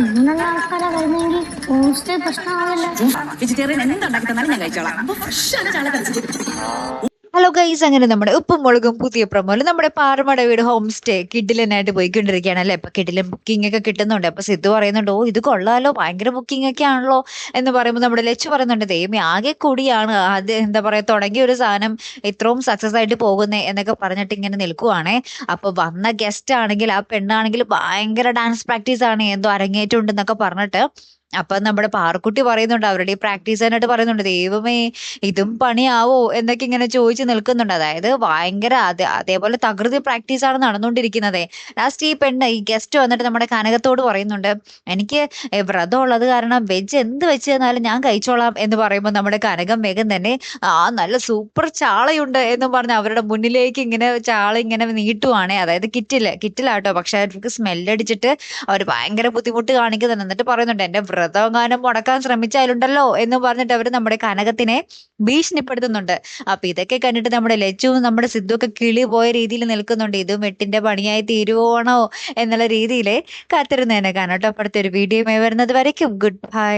ഇങ്ങനെയുള്ള ആൾക്കാരാ വരുന്നെങ്കിൽ ഹോം സ്റ്റേ പ്രശ്നമാവില്ല. വെജിറ്റേറിയൻ എന്തുണ്ടാക്കി തന്നാലും ഞാൻ കഴിച്ചോളാം. അപ്പൊ ഫ്രഷാണ് ചാള കഴിച്ചത്. ഹലോ ഗൈസ്, അങ്ങനെ നമ്മുടെ ഉപ്പും മുളകും പുതിയ പ്രമോല് നമ്മുടെ പാറമട വീട് ഹോം സ്റ്റേ കിഡിലനായിട്ട് പോയിക്കൊണ്ടിരിക്കുകയാണ് അല്ലെ. ഇപ്പൊ കിഡിലും ബുക്കിംഗ് ഒക്കെ കിട്ടുന്നുണ്ട്. അപ്പൊ സിദ്ധു പറയുന്നുണ്ട്, ഓ ഇത് കൊള്ളാലോ, ഭയങ്കര ബുക്കിംഗ് ഒക്കെ ആണല്ലോ എന്ന് പറയുമ്പോൾ നമ്മുടെ ലച്ചു പറയുന്നുണ്ട്, ദൈവമേ ആകെ കൂടിയാണ് അത് എന്താ പറയാ തുടങ്ങിയ ഒരു സാധനം ഇത്രയും സക്സസ് ആയിട്ട് പോകുന്നേ എന്നൊക്കെ പറഞ്ഞിട്ട് ഇങ്ങനെ നിൽക്കുവാണേ. അപ്പൊ വന്ന ഗസ്റ്റ് ആണെങ്കിൽ ആ പെണ്ണാണെങ്കിൽ ഭയങ്കര ഡാൻസ് പ്രാക്ടീസ് ആണ്, എന്തോ അരങ്ങേറ്റം ഉണ്ടെന്നൊക്കെ പറഞ്ഞിട്ട്. അപ്പൊ നമ്മുടെ പാറക്കുട്ടി പറയുന്നുണ്ട്, അവരുടെ ഈ പ്രാക്ടീസ് ചെയ്യാനായിട്ട് പറയുന്നുണ്ട്, ദൈവമേ ഇതും പണിയാവോ എന്നൊക്കെ ഇങ്ങനെ ചോദിച്ചു നിൽക്കുന്നുണ്ട്. അതായത് ഭയങ്കര അതേപോലെ തകൃതി പ്രാക്ടീസ് ആണ് നടന്നുകൊണ്ടിരിക്കുന്നത്. ലാസ്റ്റ് ഈ പെണ്ണ് ഈ ഗസ്റ്റ് വന്നിട്ട് നമ്മുടെ കനകത്തോട് പറയുന്നുണ്ട്, എനിക്ക് വ്രതം ഉള്ളത് കാരണം വെജ് എന്ത് വെച്ച് തന്നാലും ഞാൻ കഴിച്ചോളാം എന്ന് പറയുമ്പോൾ നമ്മുടെ കനകം വേഗം തന്നെ നല്ല സൂപ്പർ ചാളയുണ്ട് എന്നും പറഞ്ഞ് അവരുടെ മുന്നിലേക്ക് ഇങ്ങനെ ചാള ഇങ്ങനെ നീട്ടുവാണേ. അതായത് കിറ്റിലാട്ടോ, പക്ഷെ അവർക്ക് സ്മെല്ലടിച്ചിട്ട് അവർ ഭയങ്കര ബുദ്ധിമുട്ട് കാണിക്കുന്നുണ്ട്. എന്നിട്ട് പറയുന്നുണ്ട്, എന്റെ വ്രതമെങ്ങാനും മുടക്കാൻ ശ്രമിച്ചാലുണ്ടല്ലോ എന്ന് പറഞ്ഞിട്ട് അവര് നമ്മുടെ കനകത്തിനെ ഭീഷണിപ്പെടുത്തുന്നുണ്ട്. അപ്പൊ ഇതൊക്കെ കണ്ടിട്ട് നമ്മുടെ ലച്ചുവും നമ്മുടെ സിദ്ധു ഒക്കെ കിളി പോയ രീതിയിൽ നിൽക്കുന്നുണ്ട്. ഇതും വെട്ടിന്റെ പണിയായി തീരുവാണോ എന്നുള്ള രീതിയിൽ കാത്തിരുന്നേനെ കാണാട്ടോ. അപ്പുറത്തെ ഒരു വീഡിയോ വരുന്നത് വരയ്ക്കും ഗുഡ് ബൈ.